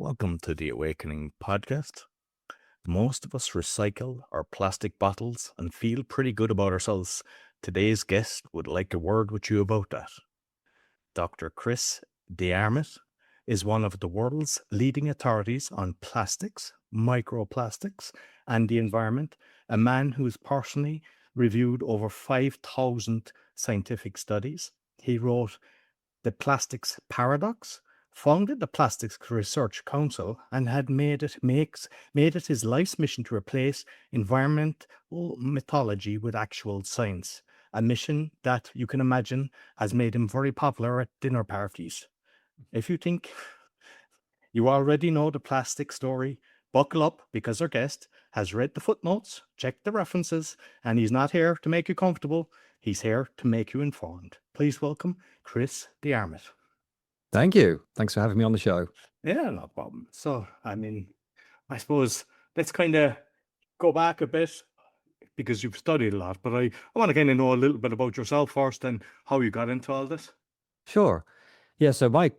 Welcome to the Awakening podcast. Most of us recycle our plastic bottles and feel pretty good about ourselves. Today's guest would like a word with you about that. Dr. Chris Armitt is one of the world's leading authorities on plastics, microplastics, and the environment, a man who has personally reviewed over 5,000 scientific studies. He wrote The Plastics Paradox, founded the Plastics Research Council, and had made it his life's mission to replace environmental mythology with actual science. A mission that you can imagine has made him very popular at dinner parties. If you think you already know the plastic story, buckle up because our guest has read the footnotes, checked the references, and he's not here to make you comfortable. He's here to make you informed. Please welcome Chris Armitt. Thank you. Thanks for having me on the show. Yeah, no problem. So, I suppose let's kind of go back a bit because you've studied a lot, but I want to kind of know a little bit about yourself first and how you got into all this. Sure. Yeah, so my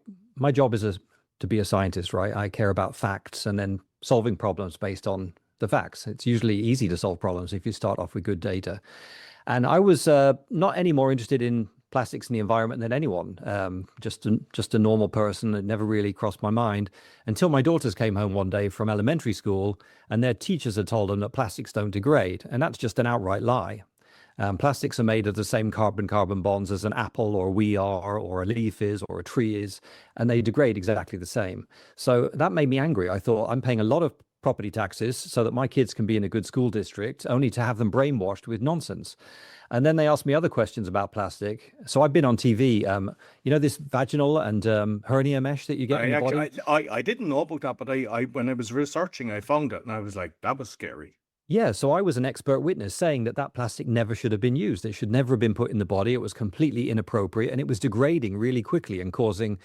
job is to be a scientist, right? I care about facts and then solving problems based on the facts. It's usually easy to solve problems if you start off with good data. And I was not any more interested in plastics in the environment than anyone. Just a normal person. It never really crossed my mind until my daughters came home one day from elementary school and their teachers had told them that plastics don't degrade. And that's just an outright lie. Plastics are made of the same carbon-carbon bonds as an apple or we are or a leaf is or a tree is, and they degrade exactly the same. So that made me angry. I thought, I'm paying a lot of property taxes so that my kids can be in a good school district, only to have them brainwashed with nonsense. And then they asked me other questions about plastic. So I've been on TV. This vaginal and hernia mesh that you get in the body? I didn't know about that, but I when I was researching, I found it and I was like, that was scary. Yeah, so I was an expert witness saying that plastic never should have been used. It should never have been put in the body. It was completely inappropriate and it was degrading really quickly and causing,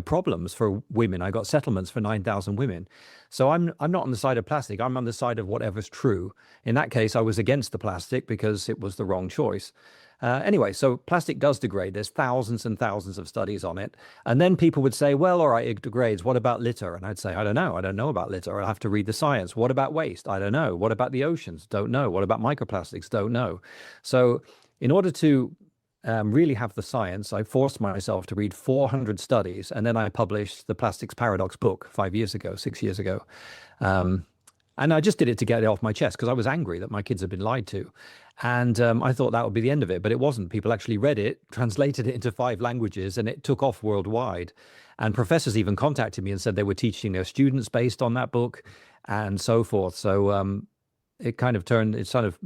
problems for women. I got settlements for 9,000 women. So I'm not on the side of plastic. I'm on the side of whatever's true. In that case, I was against the plastic because it was the wrong choice. Anyway, so plastic does degrade. There's thousands and thousands of studies on it. And then people would say, well, all right, it degrades. What about litter? And I'd say, I don't know. I don't know about litter. I'll have to read the science. What about waste? I don't know. What about the oceans? Don't know. What about microplastics? Don't know. So in order to really have the science, I forced myself to read 400 studies. And then I published the Plastics Paradox book 6 years ago. And I just did it to get it off my chest because I was angry that my kids had been lied to. And I thought that would be the end of it, but it wasn't. People actually read it, translated it into 5 languages, and it took off worldwide. And professors even contacted me and said they were teaching their students based on that book and so forth. So it kind of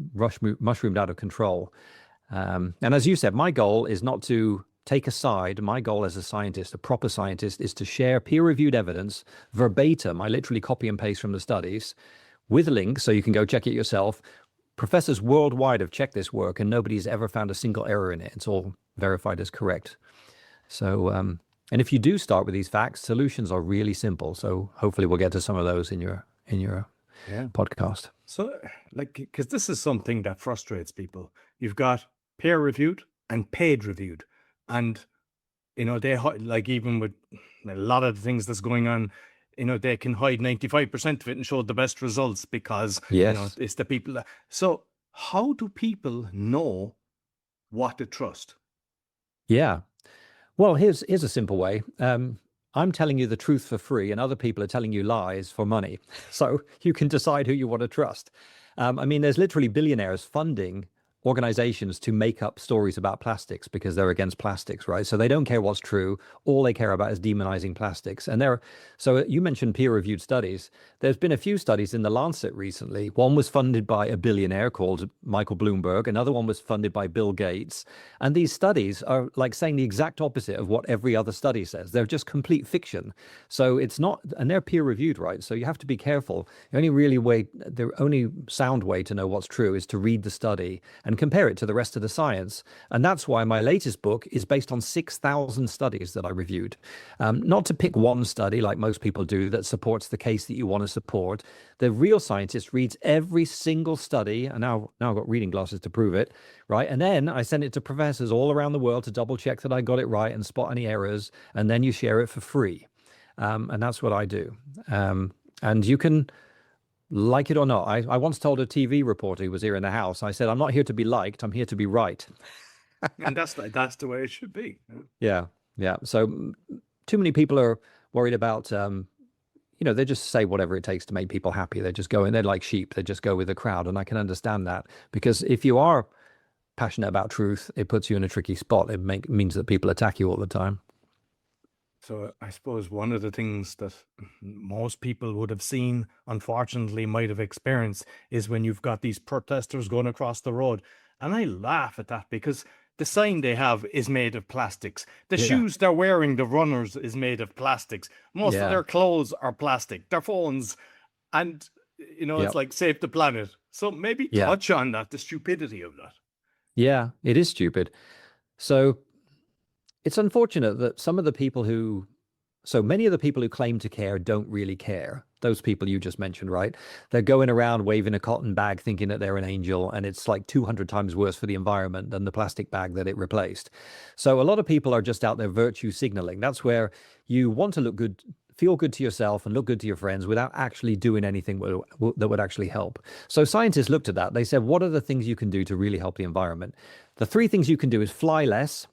mushroomed out of control. And as you said, my goal is not to take a side. My goal as a scientist, a proper scientist, is to share peer-reviewed evidence verbatim. I literally copy and paste from the studies with links so you can go check it yourself. Professors worldwide have checked this work and nobody's ever found a single error in it. It's all verified as correct. So, and if you do start with these facts, solutions are really simple. So hopefully we'll get to some of those in your podcast. So, because this is something that frustrates people. You've got peer-reviewed and paid-reviewed. And, they even with a lot of the things that's going on, they can hide 95% of it and show the best results because, yes, it's the people. So how do people know what to trust? Yeah. Well, here's a simple way. I'm telling you the truth for free and other people are telling you lies for money. So you can decide who you want to trust. There's literally billionaires funding organizations to make up stories about plastics because they're against plastics, right? So they don't care what's true. All they care about is demonizing plastics. So you mentioned peer-reviewed studies. There's been a few studies in the Lancet recently. One was funded by a billionaire called Michael Bloomberg. Another one was funded by Bill Gates. And these studies are like saying the exact opposite of what every other study says. They're just complete fiction. So it's not, and they're peer-reviewed, right? So you have to be careful. The only sound way to know what's true is to read the study and compare it to the rest of the science. And that's why my latest book is based on 6,000 studies that I reviewed. Not to pick one study like most people do that supports the case that you want to support. The real scientist reads every single study, and now I've got reading glasses to prove it, right? And then I send it to professors all around the world to double check that I got it right and spot any errors, and then you share it for free. And that's what I do. And you can like it or not. I once told a TV reporter who was here in the house, I said, I'm not here to be liked, I'm here to be right. And that's the way it should be. Yeah, yeah. So too many people are worried about, they just say whatever it takes to make people happy. They just go in, they're like sheep, they just go with the crowd. And I can understand that, because if you are passionate about truth, it puts you in a tricky spot. It means that people attack you all the time. So I suppose one of the things that most people would have seen, unfortunately, might have experienced, is when you've got these protesters going across the road. And I laugh at that, because the sign they have is made of plastics. The shoes they're wearing, the runners, is made of plastics. Most of their clothes are plastic, their phones. And, it's like save the planet. So maybe touch on that, the stupidity of that. Yeah, it is stupid. So it's unfortunate that so many of the people who claim to care don't really care. Those people you just mentioned, right? They're going around waving a cotton bag thinking that they're an angel, and it's like 200 times worse for the environment than the plastic bag that it replaced. So a lot of people are just out there virtue signaling. That's where you want to look good, feel good to yourself and look good to your friends without actually doing anything that would actually help. So scientists looked at that. They said, what are the things you can do to really help the environment? The three things you can do is fly less.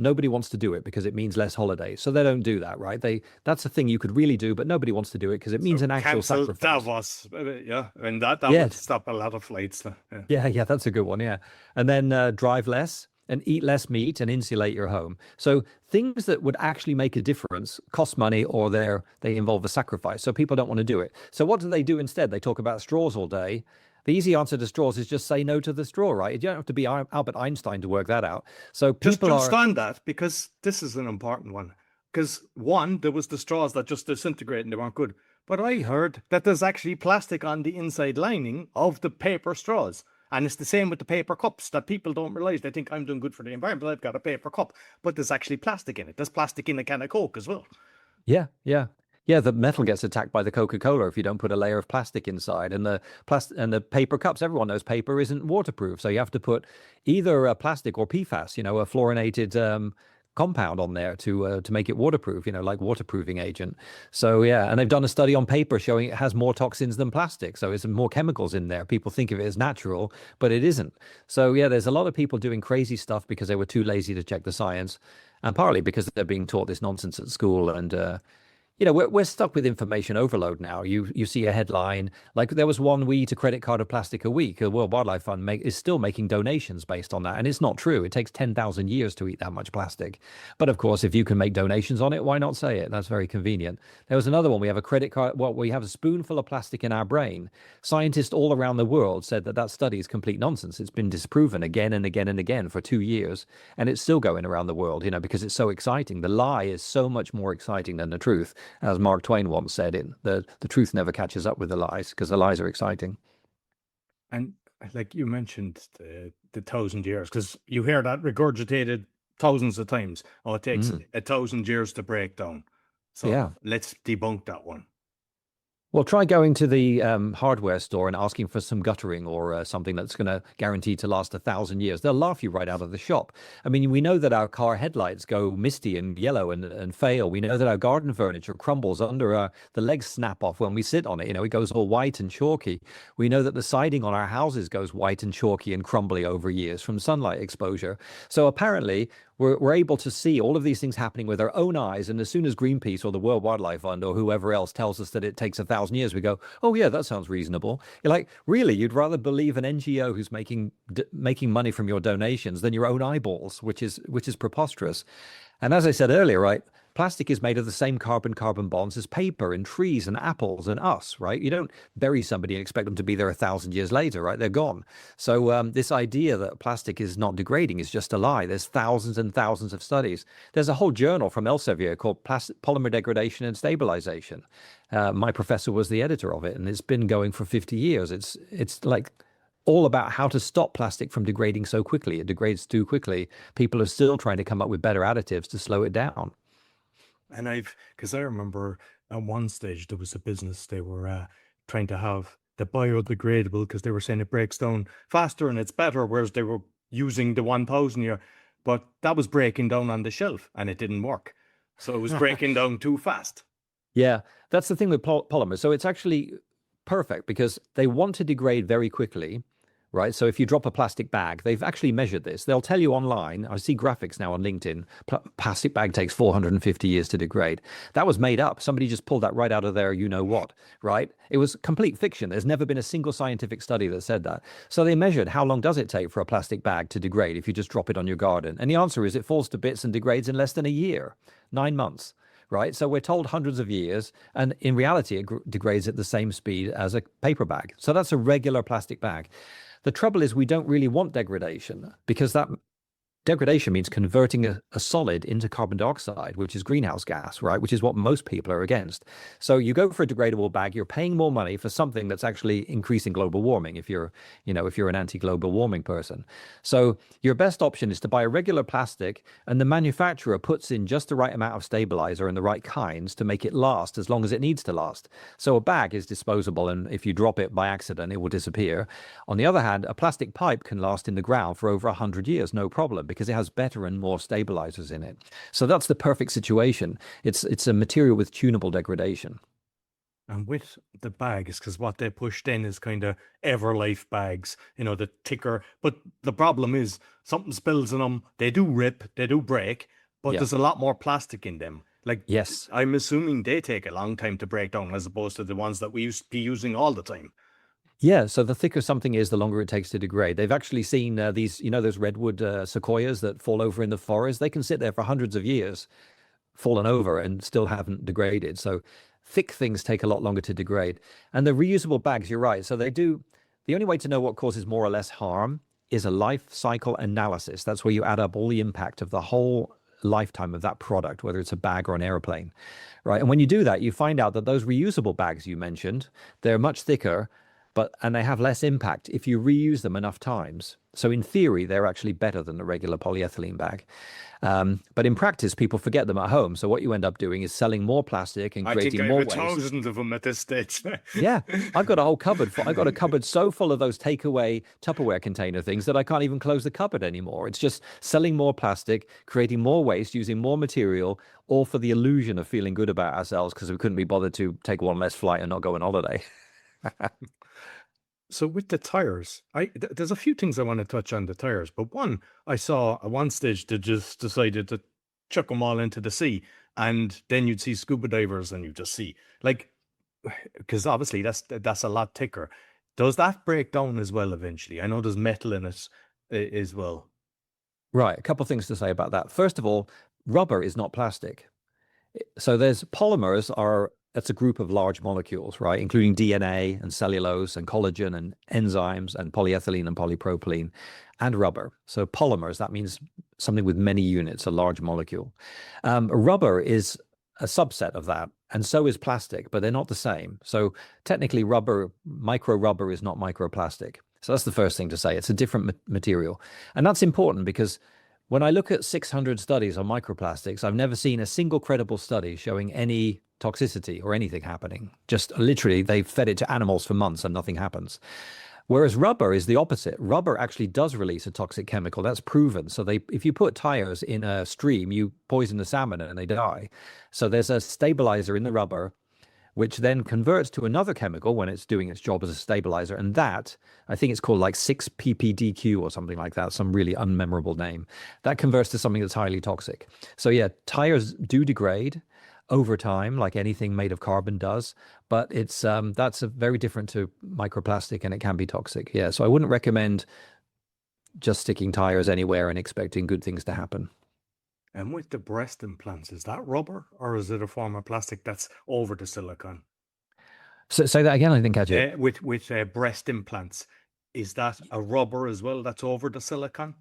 Nobody wants to do it because it means less holidays. So they don't do that, right? That's a thing you could really do, but nobody wants to do it because it means an actual sacrifice. Davos, and that would stop a lot of flights. Yeah, that's a good one, yeah. And then drive less and eat less meat and insulate your home. So things that would actually make a difference cost money, or they involve a sacrifice. So people don't want to do it. So what do they do instead? They talk about straws all day. The easy answer to straws is just say no to the straw, right? You don't have to be Albert Einstein to work that out. So people just understand that, because this is an important one. Because one, there was the straws that just disintegrate and they weren't good. But I heard that there's actually plastic on the inside lining of the paper straws. And it's the same with the paper cups, that people don't realize. They think I'm doing good for the environment, I've got a paper cup. But there's actually plastic in it. There's plastic in a can of Coke as well. Yeah. Yeah, the metal gets attacked by the Coca-Cola if you don't put a layer of plastic inside. And the paper cups, everyone knows paper isn't waterproof. So you have to put either a plastic or PFAS, a fluorinated compound on there to make it waterproof, like waterproofing agent. So yeah, and they've done a study on paper showing it has more toxins than plastic. So it's more chemicals in there. People think of it as natural, but it isn't. So yeah, there's a lot of people doing crazy stuff because they were too lazy to check the science, and partly because they're being taught this nonsense at school. And we're stuck with information overload now. You see a headline, like there was one, we eat a credit card of plastic a week. The World Wildlife Fund is still making donations based on that. And it's not true. It takes 10,000 years to eat that much plastic. But of course, if you can make donations on it, why not say it? That's very convenient. There was another one. We have a credit card. Well, we have a spoonful of plastic in our brain. Scientists all around the world said that study is complete nonsense. It's been disproven again and again and again for 2 years. And it's still going around the world, because it's so exciting. The lie is so much more exciting than the truth. As Mark Twain once said, the truth never catches up with the lies, because the lies are exciting. And like you mentioned, the 1,000 years, because you hear that regurgitated thousands of times. Oh, it takes 1,000 years to break down. So yeah, let's debunk that one. Well, try going to the hardware store and asking for some guttering or something that's going to guarantee to last 1,000 years. They'll laugh you right out of the shop. I mean, we know that our car headlights go misty and yellow and fail. We know that our garden furniture crumbles under the legs snap off when we sit on it. It goes all white and chalky. We know that the siding on our houses goes white and chalky and crumbly over years from sunlight exposure. So apparently, we're able to see all of these things happening with our own eyes. And as soon as Greenpeace or the World Wildlife Fund or whoever else tells us that it takes 1,000 years, we go, oh, yeah, that sounds reasonable. You're like, really? You'd rather believe an NGO who's making money from your donations than your own eyeballs, which is preposterous. And as I said earlier, right, plastic is made of the same carbon-carbon bonds as paper and trees and apples and us, right? You don't bury somebody and expect them to be there 1,000 years later, right? They're gone. So this idea that plastic is not degrading is just a lie. There's thousands and thousands of studies. There's a whole journal from Elsevier called Polymer Degradation and Stabilization. My professor was the editor of it, and it's been going for 50 years. It's like all about how to stop plastic from degrading so quickly. It degrades too quickly. People are still trying to come up with better additives to slow it down. And because I remember at one stage there was a business, they were trying to have the biodegradable, because they were saying it breaks down faster and it's better, whereas they were using the 1,000 year, but that was breaking down on the shelf and it didn't work. So it was breaking down too fast. Yeah, that's the thing with polymers. So it's actually perfect because they want to degrade very quickly, right? So if you drop a plastic bag, they've actually measured this. They'll tell you online. I see graphics now on LinkedIn. Plastic bag takes 450 years to degrade. That was made up. Somebody just pulled that right out of their you know what, right? It was complete fiction. There's never been a single scientific study that said that. So they measured how long does it take for a plastic bag to degrade if you just drop it on your garden? And the answer is it falls to bits and degrades in less than a year, 9 months. Right. So we're told hundreds of years, and in reality, it degrades at the same speed as a paper bag. So that's a regular plastic bag. The trouble is we don't really want degradation because that degradation means converting a solid into carbon dioxide, which is greenhouse gas, right? Which is what most people are against. So you go for a degradable bag, you're paying more money for something that's actually increasing global warming if you're, if you're an anti-global warming person. So your best option is to buy a regular plastic, and the manufacturer puts in just the right amount of stabilizer and the right kinds to make it last as long as it needs to last. So a bag is disposable, and if you drop it by accident, it will disappear. On the other hand, a plastic pipe can last in the ground for over 100 years, no problem, because it has better and more stabilizers in it. So that's the perfect situation. It's a material with tunable degradation. And with the bags, because what they pushed in is kind of Everlife bags, the thicker. But the problem is something spills in them. They do rip, they do break, but Yeah. there's a lot more plastic in them. Like, Yes. I'm assuming they take a long time to break down as opposed to the ones that we used to be using all the time. Yeah, so the thicker something is, the longer it takes to degrade. They've actually seen these, those redwood sequoias that fall over in the forest. They can sit there for hundreds of years, fallen over, and still haven't degraded. So thick things take a lot longer to degrade. And the reusable bags, you're right. So they do. The only way to know what causes more or less harm is a life cycle analysis. That's where you add up all the impact of the whole lifetime of that product, whether it's a bag or an airplane, right? And when you do that, you find out that those reusable bags you mentioned, they're much thicker, and they have less impact if you reuse them enough times. So in theory, they're actually better than the regular polyethylene bag. But in practice, people forget them at home. So what you end up doing is selling more plastic and I think creating I more have a waste. thousand of them at this stage. Yeah, I've got a whole cupboard. I've got a cupboard so full of those takeaway Tupperware container things that I can't even close the cupboard anymore. It's just selling more plastic, creating more waste, using more material, all for the illusion of feeling good about ourselves because we couldn't be bothered to take one less flight and not go on holiday. So with the tires, there's a few things I want to touch on the tires, but one I saw at one stage they just decided to chuck them all into the sea, and then you'd see scuba divers, and you just see like, because obviously that's a lot thicker. Does that break down as well eventually? I know there's metal in it as well. Right, a couple of things to say about that. First of all, rubber is not plastic. So there's polymers are that's a group of large molecules, right, including DNA and cellulose and collagen and enzymes and polyethylene and polypropylene and rubber. So polymers, that means something with many units, a large molecule. Rubber is a subset of that, and so is plastic, but they're not the same. So technically, micro rubber is not microplastic. So that's the first thing to say. It's a different material. And that's important because when I look at 600 studies on microplastics, I've never seen a single credible study showing any toxicity or anything happening. Just literally, they've fed it to animals for months and nothing happens. Whereas rubber is the opposite. Rubber actually does release a toxic chemical. That's proven. So if you put tires in a stream, you poison the salmon and they die. So there's a stabilizer in the rubber which then converts to another chemical when it's doing its job as a stabilizer. And that, I think it's called like 6-ppdq or something like that, some really unmemorable name. That converts to something that's highly toxic. So yeah, tires do degrade over time, like anything made of carbon does, but it's that's very different to microplastic, and it can be toxic. Yeah, so I wouldn't recommend just sticking tires anywhere and expecting good things to happen. And with the breast implants, is that rubber or is it a form of plastic that's over the silicone? So say that again, I didn't catch it. With breast implants, is that a rubber as well that's over the silicone?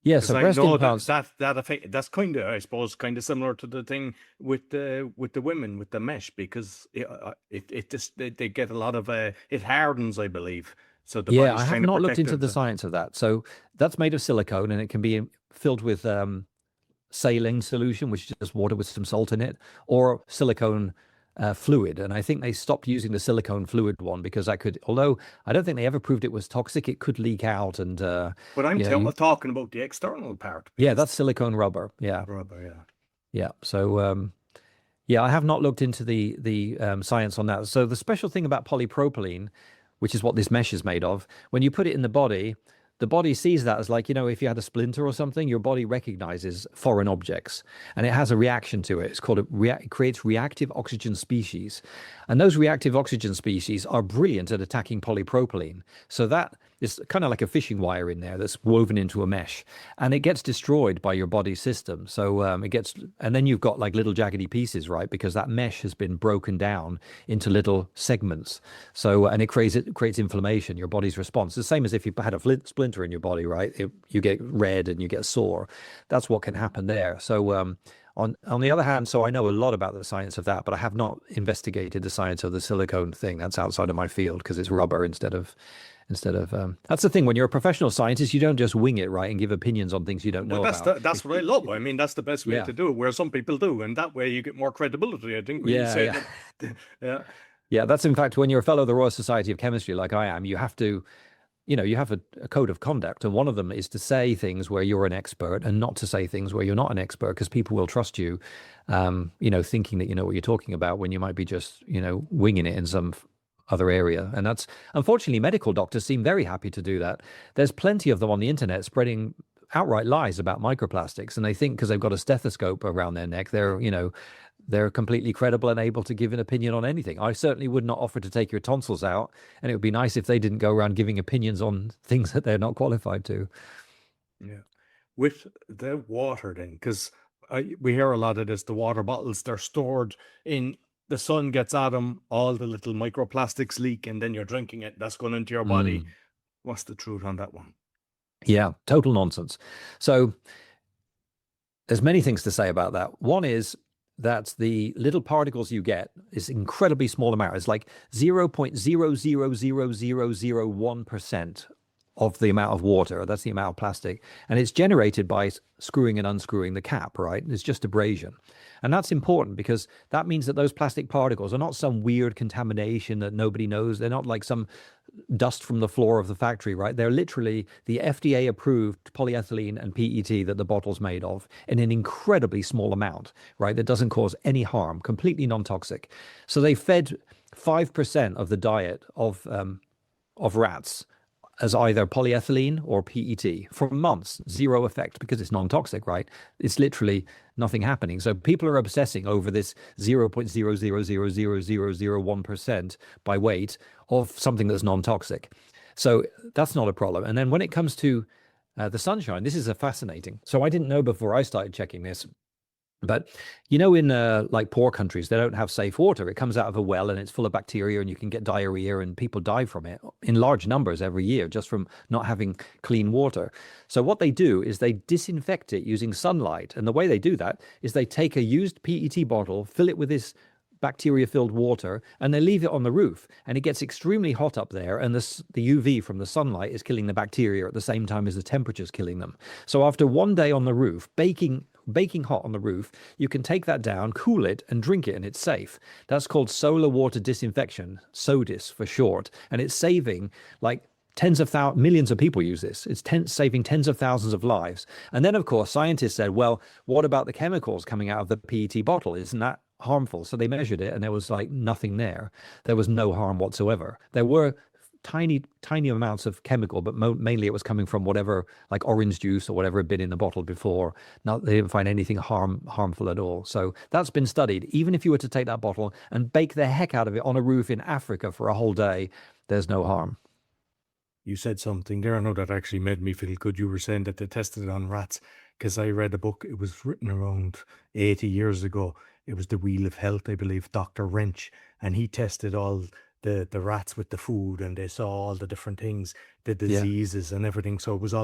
Yeah, Because so I breast know implants. that's kind of, I suppose, kind of similar to the thing with the women with the mesh, because it just they get a lot of it hardens, I believe. So the Yeah, I body's have trying to not looked protect into it. the science of that. So that's made of silicone and it can be filled with saline solution, which is just water with some salt in it, or silicone fluid. And I think they stopped using the silicone fluid one because that could, although I don't think they ever proved it was toxic, it could leak out. And But I'm talking about the external part. yeah, Because that's silicone rubber. Yeah, rubber, yeah. yeah. So Yeah, I have not looked into the science on that. So the special thing about polypropylene, which is what this mesh is made of, when you put it in the body sees that as like, if you had a splinter or something, your body recognizes foreign objects and it has a reaction to it. It's called it creates reactive oxygen species. And those reactive oxygen species are brilliant at attacking polypropylene. So that is kind of like a fishing wire in there that's woven into a mesh, and it gets destroyed by your body's system. So and then you've got like little jaggedy pieces, right? Because that mesh has been broken down into little segments. So, and it creates inflammation, your body's response. The same as if you had a splinter in your body, right? You get red and you get sore. That's what can happen there. So, on the other hand, so I know a lot about the science of that, but I have not investigated the science of the silicone thing. That's outside of my field because it's rubber instead of that's the thing. When you're a professional scientist, you don't just wing it, right, and give opinions on things you don't know about. That's what I love. I mean, that's the best way Yeah. to do it, where some people do, and that way you get more credibility, I think, when you Yeah, say yeah. that. Yeah. Yeah, that's in fact when you're a fellow of the Royal Society of Chemistry, like I am, you have to, you have a code of conduct, and one of them is to say things where you're an expert and not to say things where you're not an expert, because people will trust you, thinking that you know what you're talking about when you might be just, winging it in some other area. And that's unfortunately, medical doctors seem very happy to do that. There's plenty of them on the internet spreading outright lies about microplastics, and they think because they've got a stethoscope around their neck, they're completely credible and able to give an opinion on anything. I certainly would not offer to take your tonsils out, and it would be nice if they didn't go around giving opinions on things that they're not qualified to. Yeah. With the water then, because we hear a lot of this, the water bottles, they're stored in, the sun gets at them, all the little microplastics leak, and then you're drinking it. That's going into your body. What's the truth on that one? Yeah, total nonsense. So there's many things to say about that. One is that the little particles you get is incredibly small amount. It's like 0.0000001% of the amount of water. That's the amount of plastic. And it's generated by screwing and unscrewing the cap, right? It's just abrasion. And that's important because that means that those plastic particles are not some weird contamination that nobody knows. They're not like some dust from the floor of the factory, right? They're literally the FDA approved polyethylene and PET that the bottle's made of in an incredibly small amount, right? That doesn't cause any harm, completely non-toxic. So they fed 5% of the diet of rats as either polyethylene or PET for months, zero effect because it's non-toxic, right? It's literally nothing happening. So people are obsessing over this 0.0000001% by weight of something that's non-toxic. So that's not a problem. And then when it comes to the sunshine, this is a fascinating. So I didn't know before I started checking this, but in like poor countries, they don't have safe water. It comes out of a well and it's full of bacteria and you can get diarrhea and people die from it in large numbers every year just from not having clean water. So what they do is they disinfect it using sunlight. And the way they do that is they take a used PET bottle, fill it with this bacteria-filled water, and they leave it on the roof. And it gets extremely hot up there, and the UV from the sunlight is killing the bacteria at the same time as the temperature's killing them. So after one day on the roof, baking hot on the roof, you can take that down, cool it, and drink it, and it's safe. That's called solar water disinfection, SODIS for short, and it's saving like millions of people use this. It's saving tens of thousands of lives. And then, of course, scientists said, well, what about the chemicals coming out of the PET bottle? Isn't that harmful? So they measured it and there was like nothing there. There was no harm whatsoever. There were tiny amounts of chemical, but mainly it was coming from whatever, like orange juice or whatever had been in the bottle before. Now they didn't find anything harmful at all. So that's been studied. Even if you were to take that bottle and bake the heck out of it on a roof in Africa for a whole day, there's no harm. You said something there, I know, that actually made me feel good. You were saying that they tested it on rats, because I read a book, it was written around 80 years ago. It was The Wheel of Health, I believe, Dr. Wrench, and he tested all the rats with the food, and they saw all the different things, the diseases and everything. So it was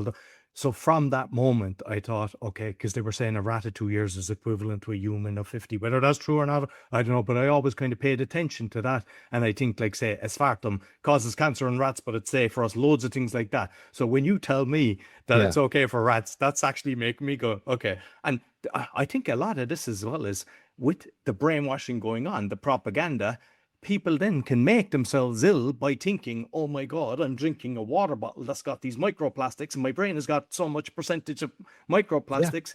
so from that moment, I thought, okay, because they were saying a rat of 2 years is equivalent to a human of 50. Whether that's true or not, I don't know, but I always kind of paid attention to that. And I think, like, say, aspartame causes cancer in rats, but it's safe for us, loads of things like that. So when you tell me that it's okay for rats, that's actually making me go, okay. And I think a lot of this as well is with the brainwashing going on, the propaganda, people then can make themselves ill by thinking, oh my God, I'm drinking a water bottle that's got these microplastics and my brain has got so much percentage of microplastics.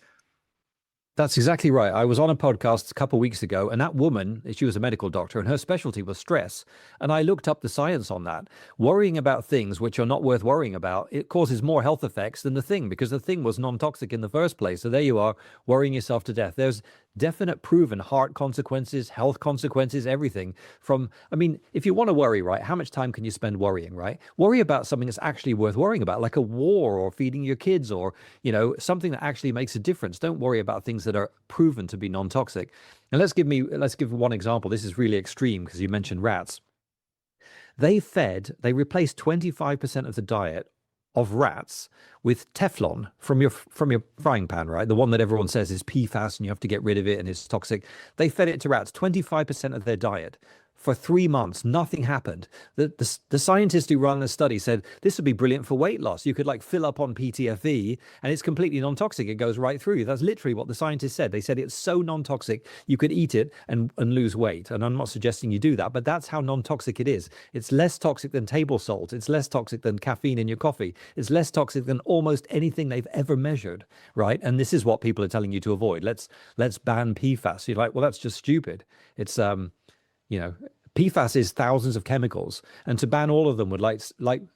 That's exactly right. I was on a podcast a couple of weeks ago, and that woman, she was a medical doctor, and her specialty was stress. And I looked up the science on that. Worrying about things which are not worth worrying about, it causes more health effects than the thing, because the thing was non-toxic in the first place. So there you are, worrying yourself to death. There's definite proven heart consequences, health consequences, everything from, I mean, if you want to worry, right, how much time can you spend worrying, right? Worry about something that's actually worth worrying about, like a war or feeding your kids or, something that actually makes a difference. Don't worry about things that are proven to be non-toxic. And let's give one example. This is really extreme because you mentioned rats. They replaced 25% of the diet of rats with Teflon from your frying pan, right? The one that everyone says is PFAS and you have to get rid of it and it's toxic. They fed it to rats, 25% of their diet. For 3 months, nothing happened. The scientists who run the study said this would be brilliant for weight loss. You could like fill up on PTFE and it's completely non-toxic. It goes right through you. That's literally what the scientists said. They said it's so non-toxic, you could eat it and lose weight. And I'm not suggesting you do that, but that's how non-toxic it is. It's less toxic than table salt. It's less toxic than caffeine in your coffee. It's less toxic than almost anything they've ever measured, right? And this is what people are telling you to avoid. Let's ban PFAS. You're like, well, that's just stupid. It's PFAS is thousands of chemicals, and to ban all of them would like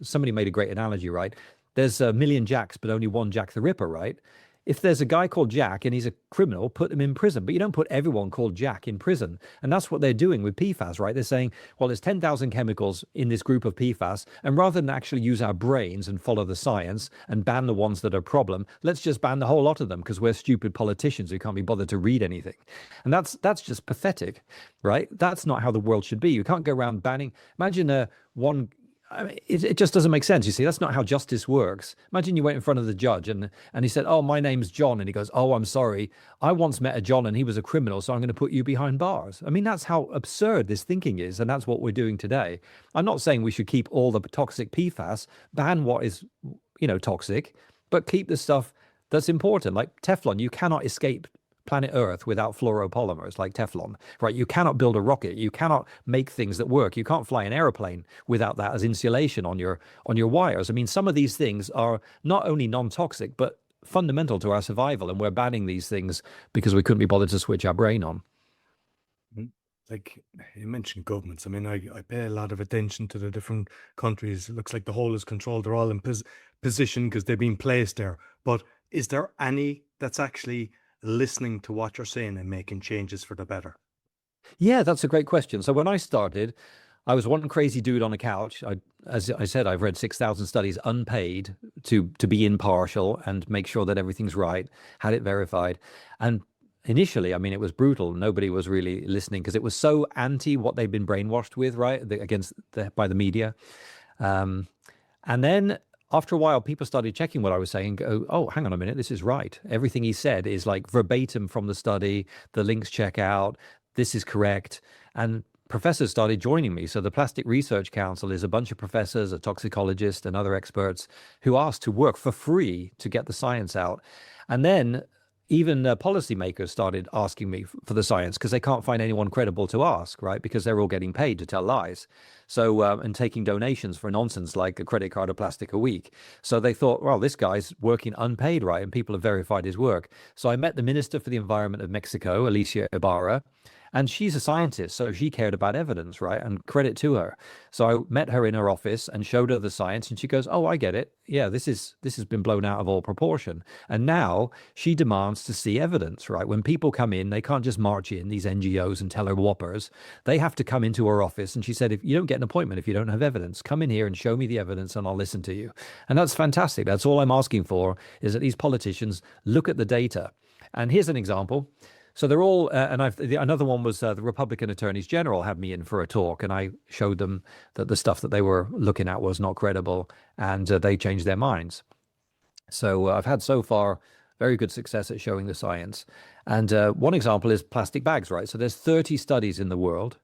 somebody made a great analogy, right? There's a million Jacks, but only one Jack the Ripper, right? If there's a guy called Jack and he's a criminal, put him in prison. But you don't put everyone called Jack in prison. And that's what they're doing with PFAS, right? They're saying, well, there's 10,000 chemicals in this group of PFAS. And rather than actually use our brains and follow the science and ban the ones that are a problem, let's just ban the whole lot of them because we're stupid politicians who can't be bothered to read anything. And that's just pathetic, right? That's not how the world should be. You can't go around banning. Imagine one. I mean, it just doesn't make sense. You see, that's not how justice works. Imagine you went in front of the judge and he said, oh, my name's John. And he goes, oh, I'm sorry. I once met a John and he was a criminal, so I'm going to put you behind bars. I mean, that's how absurd this thinking is. And that's what we're doing today. I'm not saying we should keep all the toxic PFAS, ban what is, toxic, but keep the stuff that's important. Like Teflon, you cannot escape planet Earth without fluoropolymers like Teflon, right? You cannot build a rocket. You cannot make things that work. You can't fly an airplane without that as insulation on your wires. I mean, some of these things are not only non-toxic, but fundamental to our survival. And we're banning these things because we couldn't be bothered to switch our brain on. Like you mentioned governments. I mean, I pay a lot of attention to the different countries. It looks like the whole is controlled. They're all in position because they've been placed there. But is there any that's actually listening to what you're saying and making changes for the better? Yeah, that's a great question. So when I started, I was one crazy dude on a couch. As I said, I've read 6,000 studies unpaid to be impartial and make sure that everything's right, had it verified. And initially, I mean, it was brutal. Nobody was really listening because it was so anti what they've been brainwashed with, right, by the media. And then after a while, people started checking what I was saying. Go, oh, hang on a minute, this is right. Everything he said is like verbatim from the study. The links check out. This is correct. And professors started joining me. So the Plastic Research Council is a bunch of professors, a toxicologist, and other experts who asked to work for free to get the science out. And then even policymakers started asking me for the science because they can't find anyone credible to ask, right? Because they're all getting paid to tell lies. So, and taking donations for nonsense like a credit card of plastic a week. So they thought, well, this guy's working unpaid, right? And people have verified his work. So I met the Minister for the Environment of Mexico, Alicia Ibarra, and she's a scientist, so she cared about evidence, right? And credit to her. So I met her in her office and showed her the science, and she goes, "Oh, I get it. Yeah, this has been blown out of all proportion." And now she demands to see evidence, right? When people come in, they can't just march in, these NGOs, and tell her whoppers. They have to come into her office, and she said, "If you don't get an appointment, if you don't have evidence, come in here and show me the evidence, and I'll listen to you." And that's fantastic. That's all I'm asking for, is that these politicians look at the data. And here's an example. So they're all, another one was the Republican attorneys general had me in for a talk, and I showed them that the stuff that they were looking at was not credible, and they changed their minds. So I've had so far very good success at showing the science. And one example is plastic bags, right? So there's 30 studies in the world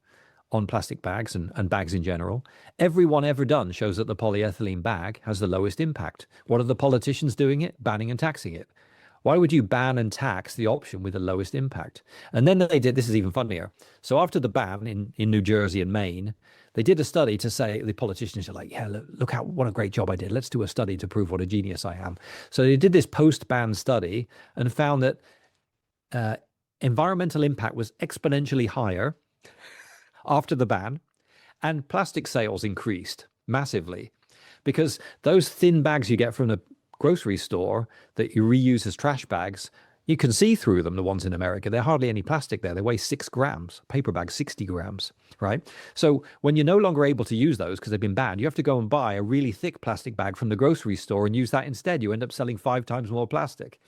on plastic bags and bags in general. Every one ever done shows that the polyethylene bag has the lowest impact. What are the politicians doing it? Banning and taxing it. Why would you ban and tax the option with the lowest impact? And then they did, this is even funnier. So after the ban in New Jersey and Maine, they did a study to say, the politicians are like, yeah, look what a great job I did. Let's do a study to prove what a genius I am. So they did this post-ban study and found that environmental impact was exponentially higher after the ban, and plastic sales increased massively because those thin bags you get from the grocery store that you reuse as trash bags, you can see through them, the ones in America. There's hardly any plastic there. They weigh 6 grams. Paper bag, 60 grams, right? So when you're no longer able to use those because they've been banned, you have to go and buy a really thick plastic bag from the grocery store and use that instead. You end up selling 5 times more plastic.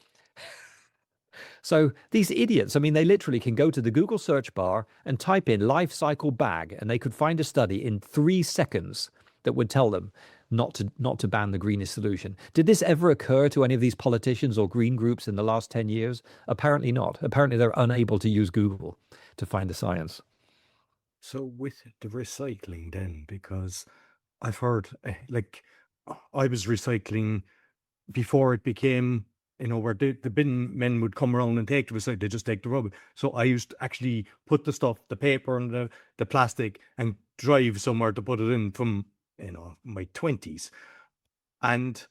So these idiots, I mean, they literally can go to the Google search bar and type in life cycle bag, and they could find a study in 3 seconds that would tell them not to ban the greenest solution. Did this ever occur to any of these politicians or green groups in the last 10 years? Apparently not. Apparently they're unable to use Google to find the science. So with the recycling then, because I've heard, like, I was recycling before it became, where the bin men would come around and take the recycle, they just take the rubbish. So I used to actually put the stuff, the paper and the plastic, and drive somewhere to put it in from, my 20s. And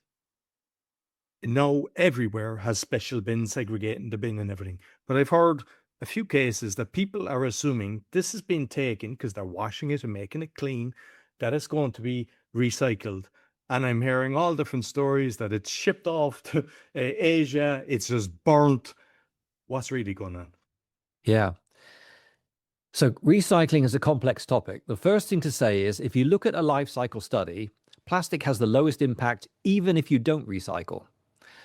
now everywhere has special bins segregating the bin and everything. But I've heard a few cases that people are assuming this has been taken because they're washing it and making it clean, that it's going to be recycled. And I'm hearing all different stories that it's shipped off to Asia, it's just burnt. What's really going on? Yeah. So recycling is a complex topic. The first thing to say is if you look at a life cycle study, plastic has the lowest impact even if you don't recycle.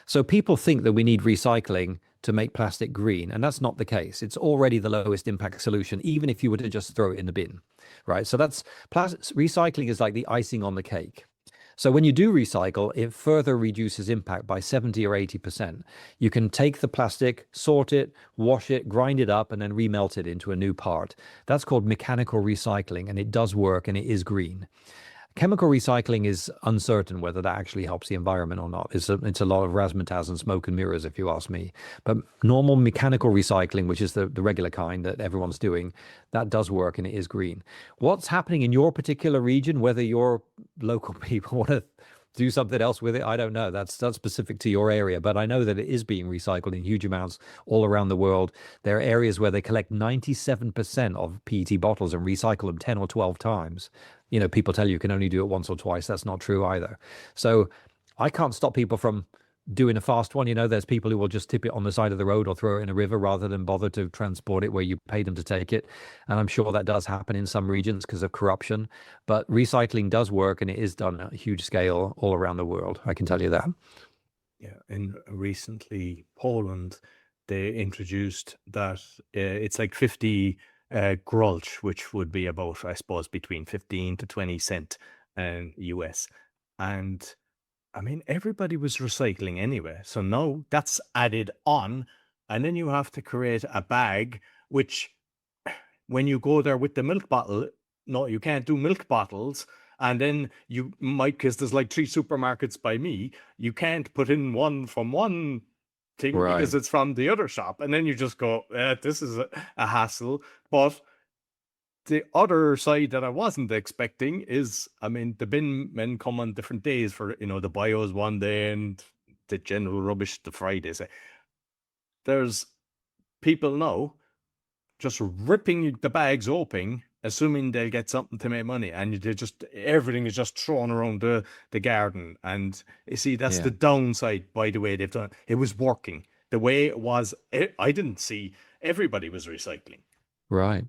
So people think that we need recycling to make plastic green, and that's not the case. It's already the lowest impact solution, even if you were to just throw it in the bin, right? So recycling is like the icing on the cake. So when you do recycle, it further reduces impact by 70 or 80%. You can take the plastic, sort it, wash it, grind it up, and then remelt it into a new part. That's called mechanical recycling, and it does work, and it is green. Chemical recycling is uncertain whether that actually helps the environment or not. It's a lot of razzmatazz and smoke and mirrors, if you ask me. But normal mechanical recycling, which is the regular kind that everyone's doing, that does work and it is green. What's happening in your particular region, whether your local people want to do something else with it, I don't know. That's specific to your area. But I know that it is being recycled in huge amounts all around the world. There are areas where they collect 97% of PET bottles and recycle them 10 or 12 times. People tell you can only do it once or twice. That's not true either. So I can't stop people from doing a fast one. There's people who will just tip it on the side of the road or throw it in a river rather than bother to transport it where you pay them to take it. And I'm sure that does happen in some regions because of corruption. But recycling does work, and it is done at a huge scale all around the world. I can tell you that. Yeah, and recently Poland, they introduced that it's like 50 grolch, which would be about, I suppose, between 15 to 20 cent US. And I mean, everybody was recycling anyway. So now that's added on. And then you have to create a bag, which when you go there with the milk bottle, no, you can't do milk bottles. And then you might, because there's like 3 supermarkets by me, you can't put in one from one thing because it's from the other shop. And then you just go, this is a hassle. But the other side that I wasn't expecting is, I mean, the bin men come on different days for, the bios one day and the general rubbish the Fridays. There's people now just ripping the bags open, assuming they'll get something to make money, and everything is just thrown around the garden. And you see, that's the downside by the way they've done it. It was working. The way it was, I didn't see everybody was recycling. Right.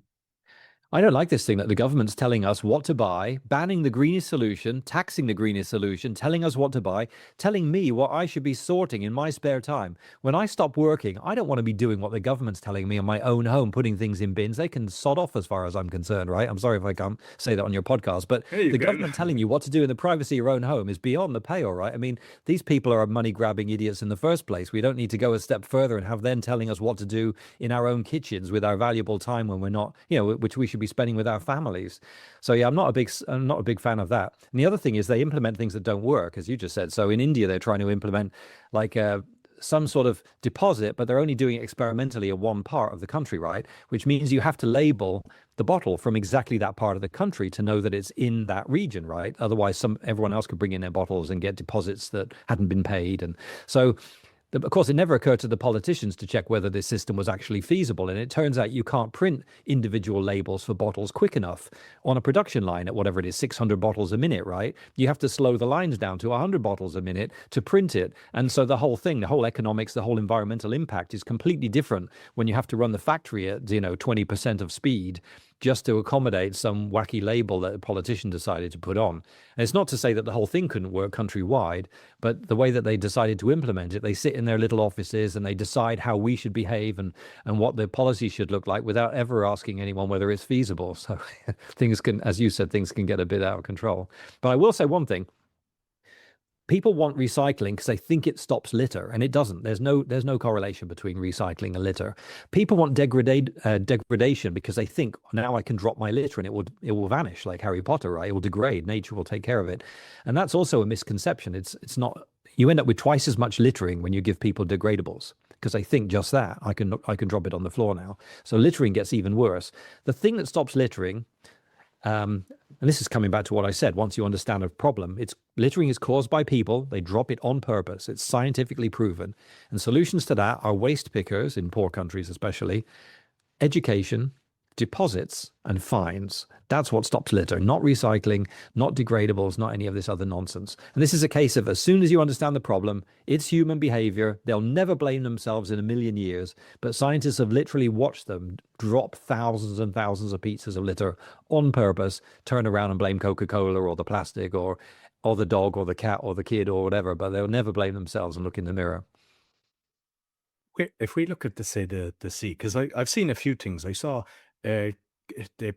I don't like this thing that the government's telling us what to buy, banning the greenest solution, taxing the greenest solution, telling us what to buy, telling me what I should be sorting in my spare time. When I stop working, I don't want to be doing what the government's telling me in my own home, putting things in bins. They can sod off as far as I'm concerned, right? I'm sorry if I can't say that on your podcast, but the government telling you what to do in the privacy of your own home is beyond the pale, right? I mean, these people are money-grabbing idiots in the first place. We don't need to go a step further and have them telling us what to do in our own kitchens with our valuable time when we're not, which we should be spending with our families. So yeah, I'm not a big fan of that. And the other thing is they implement things that don't work, as you just said. So in India, they're trying to implement like some sort of deposit, but they're only doing it experimentally in one part of the country, right? Which means you have to label the bottle from exactly that part of the country to know that it's in that region, right? Otherwise, everyone else could bring in their bottles and get deposits that hadn't been paid. And so Of course, it never occurred to the politicians to check whether this system was actually feasible. And it turns out you can't print individual labels for bottles quick enough on a production line at whatever it is, 600 bottles a minute, right? You have to slow the lines down to 100 bottles a minute to print it. And so the whole thing, the whole economics, the whole environmental impact is completely different when you have to run the factory at, 20% of speed just to accommodate some wacky label that a politician decided to put on. And it's not to say that the whole thing couldn't work countrywide, but the way that they decided to implement it, they sit in their little offices and they decide how we should behave and what the policy should look like without ever asking anyone whether it's feasible. So things can, as you said, things can get a bit out of control. But I will say one thing. People want recycling because they think it stops litter, and it doesn't. There's no correlation between recycling and litter. People want degradation because they think now I can drop my litter and it will vanish like Harry Potter, right? It will degrade. Nature will take care of it, and that's also a misconception. It's not. You end up with twice as much littering when you give people degradables because they think just that I can drop it on the floor now. So littering gets even worse. The thing that stops littering. And this is coming back to what I said. Once you understand a problem, littering is caused by people. They drop it on purpose. It's scientifically proven. And solutions to that are waste pickers, in poor countries especially, education, deposits, and fines. That's what stops litter, not recycling, not degradables, not any of this other nonsense. And this is a case of as soon as you understand the problem, it's human behavior. They'll never blame themselves in a million years. But scientists have literally watched them drop thousands and thousands of pieces of litter on purpose, turn around and blame Coca-Cola or the plastic or the dog or the cat or the kid or whatever, but they'll never blame themselves and look in the mirror. If we look at the sea, because I've seen a few things. I saw they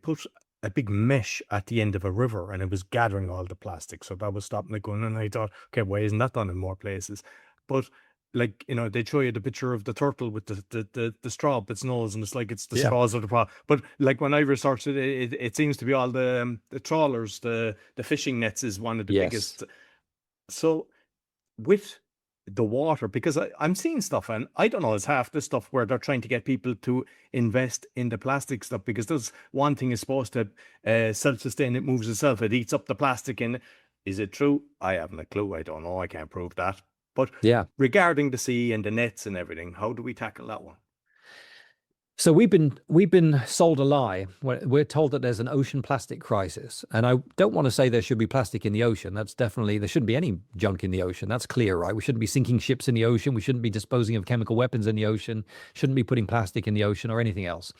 put a big mesh at the end of a river and it was gathering all the plastic. So that was stopping it going. And I thought, okay, why isn't that done in more places? But like, they show you the picture of the turtle with the straw up its nose, and it's like it's the straws of the problem. But like when I researched it, it seems to be all the trawlers, the fishing nets is one of the biggest. So with the water, because I'm seeing stuff, and I don't know, it's half the stuff where they're trying to get people to invest in the plastic stuff, because there's one thing is supposed to self-sustain, it moves itself, it eats up the plastic. And is it true? I haven't a clue. I don't know. I can't prove that. But regarding the sea and the nets and everything, how do we tackle that one? So we've been sold a lie. We're told that there's an ocean plastic crisis, and I don't want to say there should be plastic in the ocean. That's definitely, there shouldn't be any junk in the ocean. That's clear, right? We shouldn't be sinking ships in the ocean. We shouldn't be disposing of chemical weapons in the ocean. Shouldn't be putting plastic in the ocean or anything else.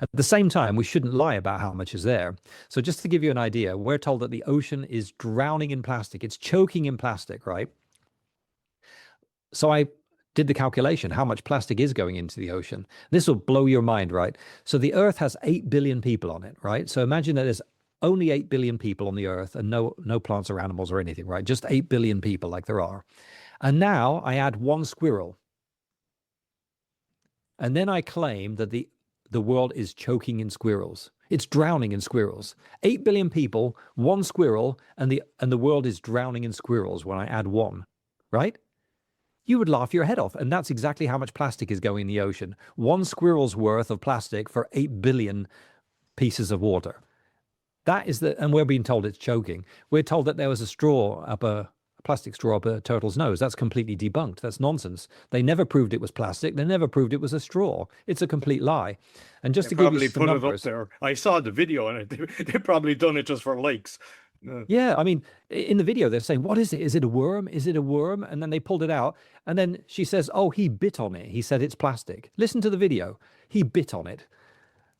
At the same time, we shouldn't lie about how much is there. So just to give you an idea, we're told that the ocean is drowning in plastic. It's choking in plastic, right? So I did the calculation, how much plastic is going into the ocean. This will blow your mind, right? So the Earth has 8 billion people on it, right? So imagine that there's only 8 billion people on the Earth and no plants or animals or anything, right? Just 8 billion people like there are. And now I add one squirrel. And then I claim that the world is choking in squirrels. It's drowning in squirrels. 8 billion people, one squirrel, and the world is drowning in squirrels when I add one, right? You would laugh your head off. And that's exactly how much plastic is going in the ocean. One squirrel's worth of plastic for 8 billion pieces of water. That is and we're being told it's choking. We're told that there was a plastic straw up a turtle's nose. That's completely debunked. That's nonsense. They never proved it was plastic. They never proved it was a straw. It's a complete lie. And just to give you some numbers, it up there. I saw the video and they probably done it just for likes. Yeah, I mean, in the video, they're saying, what is it? Is it a worm? Is it a worm? And then they pulled it out. And then she says, oh, he bit on it. He said it's plastic. Listen to the video. He bit on it.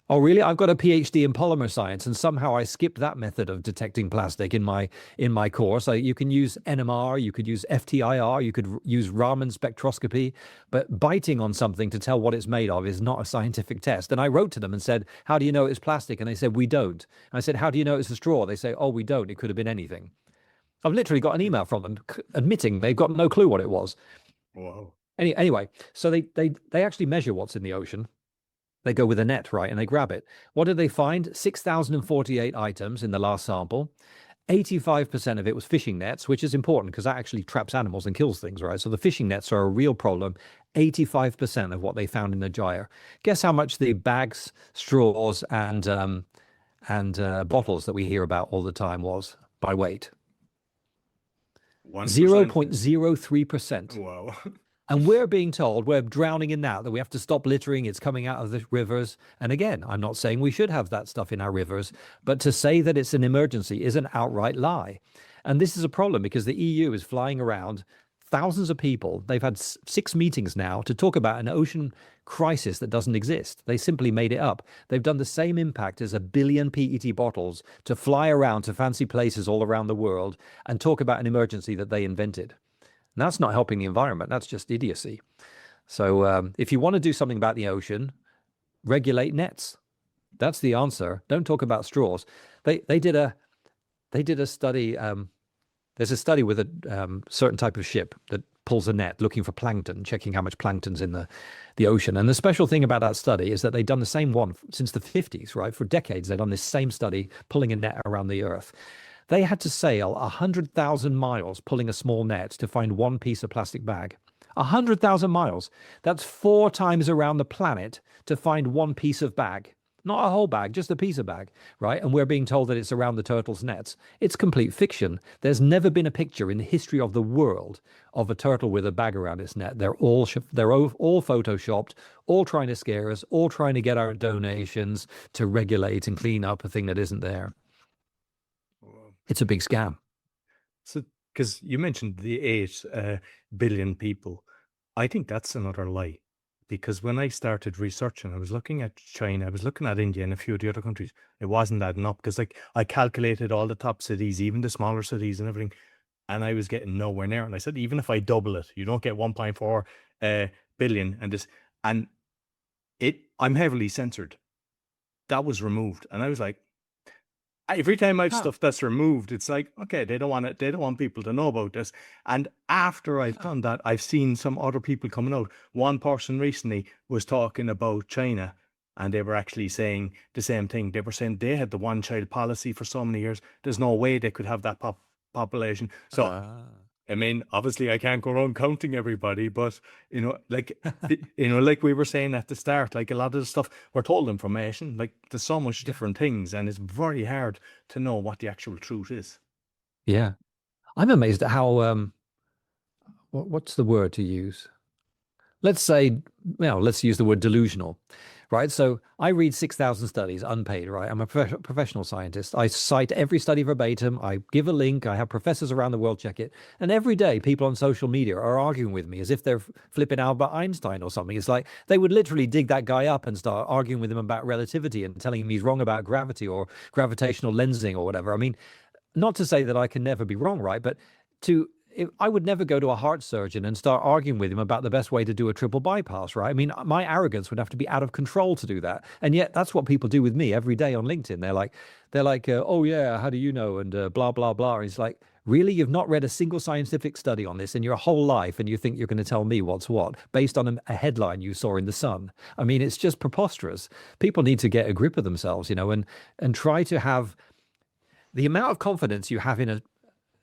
Oh, really? I've got a PhD in polymer science, and somehow I skipped that method of detecting plastic in my course. You can use NMR, you could use FTIR, you could use Raman spectroscopy, but biting on something to tell what it's made of is not a scientific test. And I wrote to them and said, how do you know it's plastic? And they said, we don't. And I said, how do you know it's a straw? They say, oh, we don't. It could have been anything. I've literally got an email from them admitting they've got no clue what it was. Wow. Anyway, so they actually measure what's in the ocean. They go with a net, right, and they grab it. What did they find? 6,048 items in the last sample. 85% of it was fishing nets, which is important because that actually traps animals and kills things, right? So the fishing nets are a real problem. 85% of what they found in the gyre. Guess how much the bags, straws, and bottles that we hear about all the time was by weight? 1%? 0.03%. Wow. And we're being told we're drowning in that we have to stop littering. It's coming out of the rivers. And again, I'm not saying we should have that stuff in our rivers, but to say that it's an emergency is an outright lie. And this is a problem because the EU is flying around thousands of people. They've had 6 meetings now to talk about an ocean crisis that doesn't exist. They simply made it up. They've done the same impact as 1 billion PET bottles to fly around to fancy places all around the world and talk about an emergency that they invented. And that's not helping the environment. That's just idiocy. So if you want to do something about the ocean, regulate nets. That's the answer. Don't talk about straws. They did a study. There's a study with a certain type of ship that pulls a net looking for plankton, checking how much plankton's in the ocean. And the special thing about that study is that they've done the same one since the 50s, right? For decades, they've done this same study, pulling a net around the Earth. They had to sail 100,000 miles pulling a small net to find one piece of plastic bag. 100,000 miles. That's 4 times around the planet to find one piece of bag. Not a whole bag, just a piece of bag, right? And we're being told that it's around the turtle's nets. It's complete fiction. There's never been a picture in the history of the world of a turtle with a bag around its net. They're all photoshopped, all trying to scare us, all trying to get our donations to regulate and clean up a thing that isn't there. It's a big scam. So, because you mentioned the 8 billion people, I think that's another lie. Because when I started researching, I was looking at China, I was looking at India and a few of the other countries. It wasn't adding up because like I calculated all the top cities, even the smaller cities and everything, and I was getting nowhere near. And I said, even if I double it, you don't get 1.4 billion. And I'm heavily censored. That was removed, and I was like, every time I've stuff that's removed, it's like, okay, they don't want it. They don't want people to know about this. And after I've done that, I've seen some other people coming out. One person recently was talking about China, and they were actually saying the same thing. They were saying they had the one-child policy for so many years. There's no way they could have that population. So, I mean, obviously I can't go around counting everybody, but, like, like we were saying at the start, like a lot of the stuff we're told information, like there's so much different things, and it's very hard to know what the actual truth is. Yeah. I'm amazed at how, what's the word to use? Let's use the word delusional, right? So I read 6,000 studies unpaid, right? I'm a professional scientist. I cite every study verbatim. I give a link. I have professors around the world check it. And every day people on social media are arguing with me as if they're flipping Albert Einstein or something. It's like they would literally dig that guy up and start arguing with him about relativity and telling him he's wrong about gravity or gravitational lensing or whatever. I mean, not to say that I can never be wrong, right? But I would never go to a heart surgeon and start arguing with him about the best way to do a triple bypass, right? I mean, my arrogance would have to be out of control to do that. And yet that's what people do with me every day on LinkedIn. They're like, oh yeah, how do you know? And blah, blah, blah. And it's like, really? You've not read a single scientific study on this in your whole life, and you think you're going to tell me what's what based on a headline you saw in The Sun? I mean, it's just preposterous. People need to get a grip of themselves, and try to have the amount of confidence you have in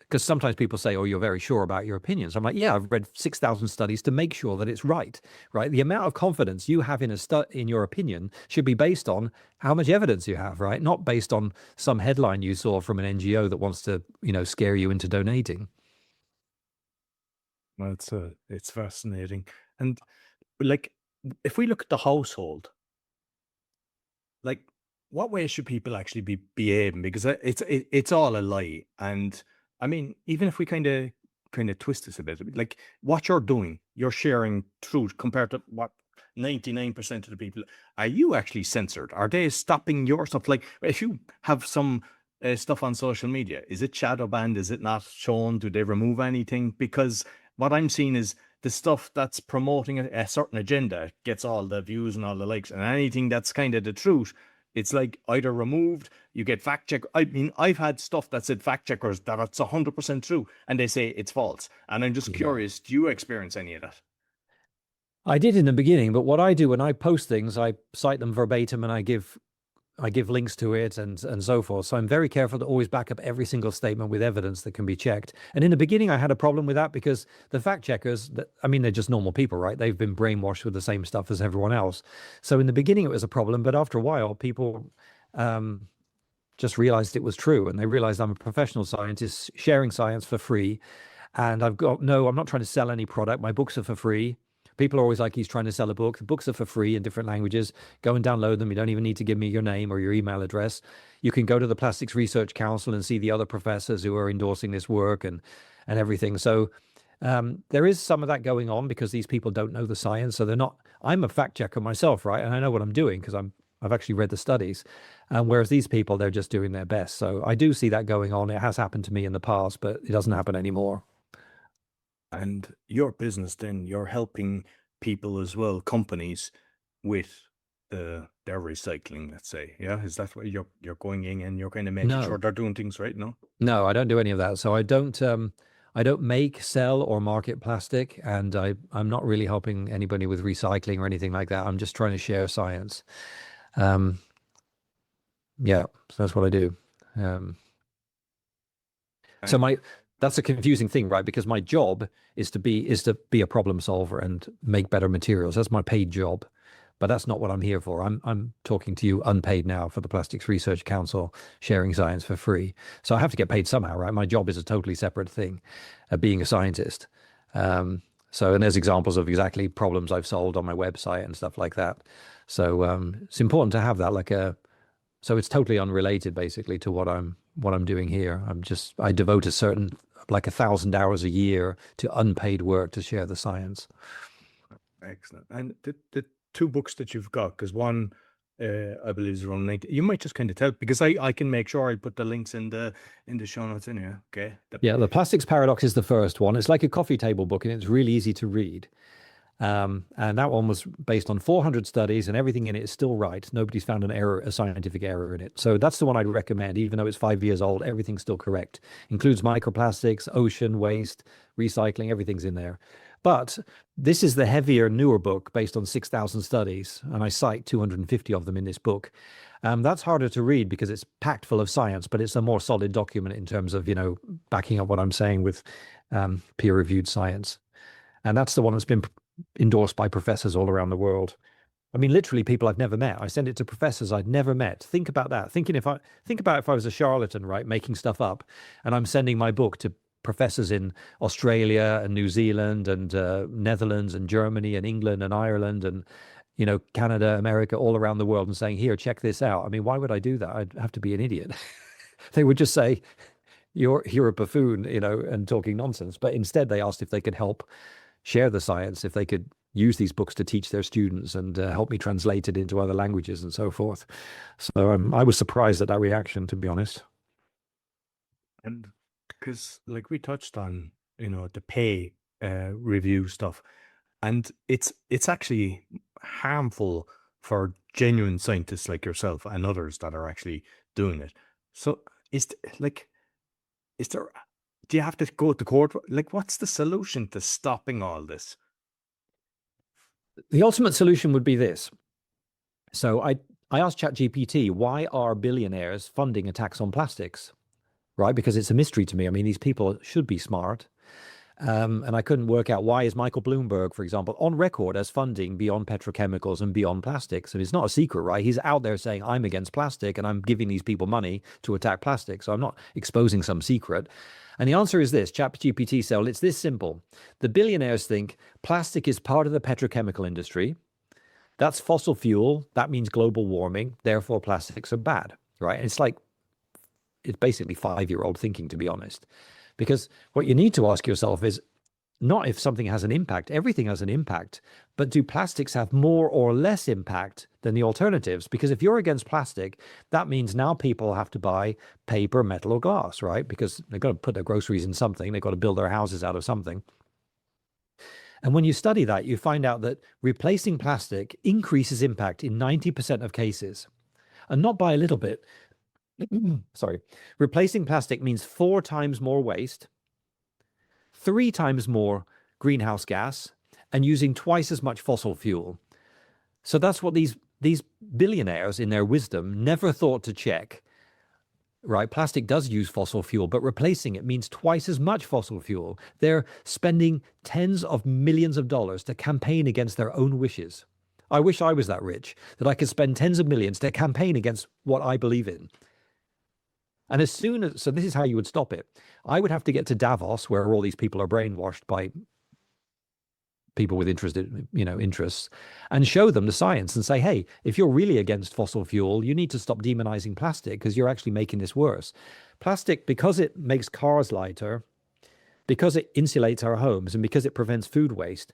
because sometimes people say, oh, you're very sure about your opinions. I'm like, yeah, I've read 6,000 studies to make sure that it's right? The amount of confidence you have in your opinion should be based on how much evidence you have, right? Not based on some headline you saw from an NGO that wants to, scare you into donating. Well, it's fascinating. And like, if we look at the household, like, what way should people actually be behaving? Because it's all a lie. And I mean, even if we kind of twist this a bit, like what you're doing, you're sharing truth compared to what 99% of the people. Are you actually censored? Are they stopping your stuff? Like if you have some stuff on social media, is it shadow banned? Is it not shown? Do they remove anything? Because what I'm seeing is the stuff that's promoting a certain agenda gets all the views and all the likes, and anything that's kind of the truth, it's like either removed, you get fact check. I mean, I've had stuff that said fact checkers that it's 100% true, and they say it's false. And I'm just curious, do you experience any of that? I did in the beginning, but what I do when I post things, I cite them verbatim and I give links to it and so forth. So I'm very careful to always back up every single statement with evidence that can be checked. And in the beginning, I had a problem with that because the fact checkers, they're just normal people, right? They've been brainwashed with the same stuff as everyone else. So in the beginning, it was a problem. But after a while, people just realized it was true. And they realized I'm a professional scientist sharing science for free. And I'm not trying to sell any product. My books are for free. People are always like, he's trying to sell a book. The books are for free in different languages. Go and download them. You don't even need to give me your name or your email address. You can go to the Plastics Research Council and see the other professors who are endorsing this work and everything. So there is some of that going on because these people don't know the science. So they're not, I'm a fact checker myself, right? And I know what I'm doing because I've actually read the studies. Whereas these people, they're just doing their best. So I do see that going on. It has happened to me in the past, but it doesn't happen anymore. And your business, then you're helping people as well, companies, with their recycling, let's say. Yeah, is that where you're going in and you're kind of making sure No, they're doing things right? No. no, I don't do any of that. So I don't make, sell, or market plastic, and I'm not really helping anybody with recycling or anything like that. I'm just trying to share science. Um, yeah, so that's what I do. Um, so And that's a confusing thing, right? Because my job is to be a problem solver and make better materials. That's my paid job, but that's not what I'm here for. I'm talking to you unpaid now for the Plastics Research Council, sharing science for free. So I have to get paid somehow, right? My job is a totally separate thing, being a scientist. And there's examples of exactly problems I've solved on my website and stuff like that. So it's important to have that so it's totally unrelated basically to what I'm doing here. I devote a certain like 1,000 hours a year to unpaid work to share the science. excellent. And the two books that you've got, because one, I believe is around 90. You might just kind of tell, because I can make sure I put the links in the show notes in here. Okay. Yeah, the Plastics Paradox is the first one. It's like a coffee table book and it's really easy to read. And that one was based on 400 studies and everything in it is still right. Nobody's found a scientific error in it. So that's the one I'd recommend, even though it's 5 years old, everything's still correct. Includes microplastics, ocean waste, recycling, everything's in there. But this is the heavier, newer book based on 6,000 studies, and I cite 250 of them in this book. That's harder to read because it's packed full of science, but it's a more solid document in terms of, backing up what I'm saying with peer-reviewed science. And that's the one that's been endorsed by professors all around the world. I mean, literally people I've never met. I send it to professors I'd never met. Think about that. Think about if I was a charlatan, right, making stuff up, and I'm sending my book to professors in Australia and New Zealand and Netherlands and Germany and England and Ireland and Canada, America, all around the world, and saying, here, check this out. I mean, why would I do that? I'd have to be an idiot. They would just say, you're a buffoon, and talking nonsense. But instead, they asked if they could help share the science, if they could use these books to teach their students and help me translate it into other languages and so forth. So I was surprised at that reaction, to be honest. And because like we touched on, the pay review stuff, and it's actually harmful for genuine scientists like yourself and others that are actually doing it. So is there, do you have to go to court? Like, what's the solution to stopping all this? The ultimate solution would be this. So I asked ChatGPT, why are billionaires funding attacks on plastics? Right? Because it's a mystery to me. I mean, these people should be smart. And I couldn't work out why is Michael Bloomberg, for example, on record as funding beyond petrochemicals and beyond plastics. And it's not a secret, right? He's out there saying, I'm against plastic and I'm giving these people money to attack plastic. So I'm not exposing some secret. And the answer is this. ChatGPT said, well, it's this simple. The billionaires think plastic is part of the petrochemical industry. That's fossil fuel. That means global warming. Therefore, plastics are bad, right? And it's basically 5-year-old thinking, to be honest. Because what you need to ask yourself is not if something has an impact, everything has an impact, but do plastics have more or less impact than the alternatives? Because if you're against plastic, that means now people have to buy paper, metal, or glass, right? Because they've got to put their groceries in something, they've got to build their houses out of something. And when you study that, you find out that replacing plastic increases impact in 90% of cases, and not by a little bit. Sorry, replacing plastic means 4 times more waste, 3 times more greenhouse gas, and using twice as much fossil fuel. So that's what these billionaires in their wisdom never thought to check, right? Plastic does use fossil fuel, but replacing it means twice as much fossil fuel. They're spending tens of millions of dollars to campaign against their own wishes. I wish I was that rich, that I could spend tens of millions to campaign against what I believe in. And as soon as, so this is how you would stop it. I would have to get to Davos, where all these people are brainwashed by people with interests, and show them the science and say, hey, if you're really against fossil fuel, you need to stop demonizing plastic because you're actually making this worse. Plastic, because it makes cars lighter, because it insulates our homes, and because it prevents food waste,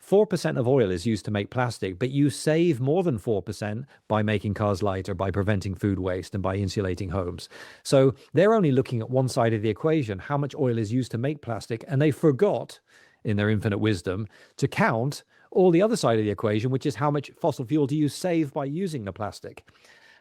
4% of oil is used to make plastic, but you save more than 4% by making cars lighter, by preventing food waste, and by insulating homes. So they're only looking at one side of the equation, how much oil is used to make plastic, and they forgot, in their infinite wisdom, to count all the other side of the equation, which is how much fossil fuel do you save by using the plastic.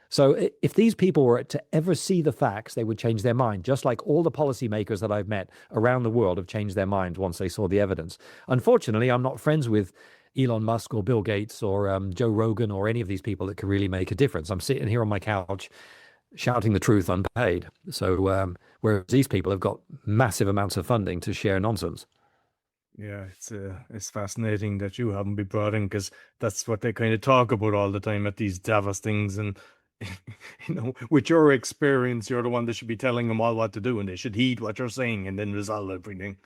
So if these people were to ever see the facts, they would change their mind, just like all the policymakers that I've met around the world have changed their minds once they saw the evidence. Unfortunately, I'm not friends with Elon Musk or Bill Gates or Joe Rogan or any of these people that can really make a difference. I'm sitting here on my couch shouting the truth unpaid. So whereas these people have got massive amounts of funding to share nonsense. Yeah, it's fascinating that you haven't been brought in, because that's what they kind of talk about all the time at these Davos things. And with your experience, you're the one that should be telling them all what to do, and they should heed what you're saying and then resolve everything.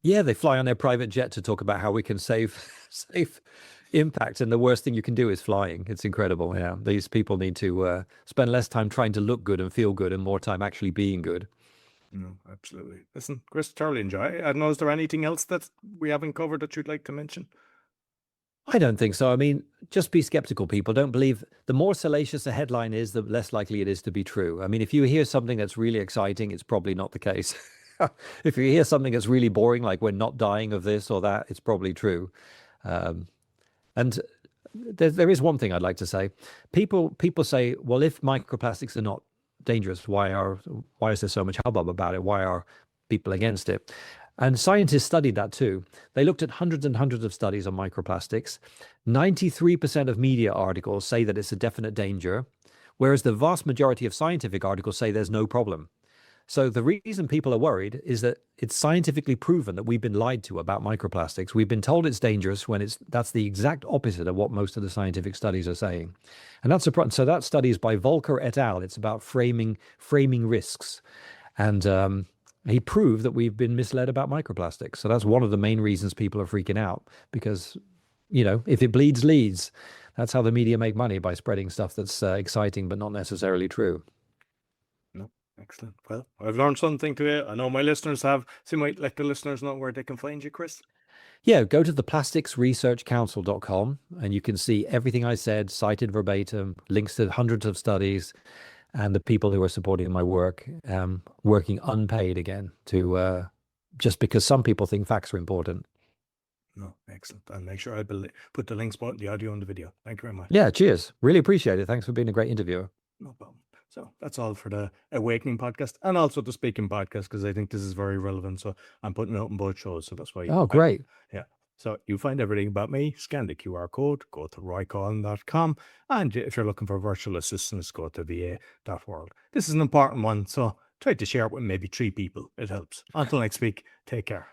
Yeah, they fly on their private jet to talk about how we can save impact, and the worst thing you can do is flying. It's incredible. Yeah, these people need to spend less time trying to look good and feel good and more time actually being good. No, absolutely. Listen, Chris, thoroughly enjoy. I don't know, is there anything else that we haven't covered that you'd like to mention? I don't think so. I mean, just be skeptical, people. Don't believe. The more salacious a headline is, the less likely it is to be true. I mean, if you hear something that's really exciting, it's probably not the case. If you hear something that's really boring, like we're not dying of this or that, it's probably true. And there is one thing I'd like to say. People say, well, if microplastics are not dangerous, why is there so much hubbub about it? Why are people against it? And scientists studied that too. They looked at hundreds and hundreds of studies on microplastics. 93% of media articles say that it's a definite danger, whereas the vast majority of scientific articles say there's no problem. So the reason people are worried is that it's scientifically proven that we've been lied to about microplastics. We've been told it's dangerous when that's the exact opposite of what most of the scientific studies are saying. And that's so that study is by Volker et al. It's about framing risks. And he proved that we've been misled about microplastics. So that's one of the main reasons people are freaking out, because, if it bleeds, leads. That's how the media make money, by spreading stuff that's exciting but not necessarily true. No, excellent. Well, I've learned something today. I know my listeners have, so you might let the listeners know where they can find you, Chris. Yeah, go to the plasticsresearchcouncil.com and you can see everything I said, cited verbatim, links to hundreds of studies, and the people who are supporting my work, working unpaid again, to just because some people think facts are important. No, excellent. I'll make sure I put the links, both the audio and the video. Thank you very much. Yeah, cheers. Really appreciate it. Thanks for being a great interviewer. No problem. So that's all for the Awakening podcast and also the Speaking podcast, because I think this is very relevant. So I'm putting it out on both shows. So that's why. Oh, great. Yeah. So you find everything about me, scan the QR code, go to roycollin.com. And if you're looking for virtual assistance, go to va.world. This is an important one. So try to share it with maybe 3 people. It helps. Until next week, take care.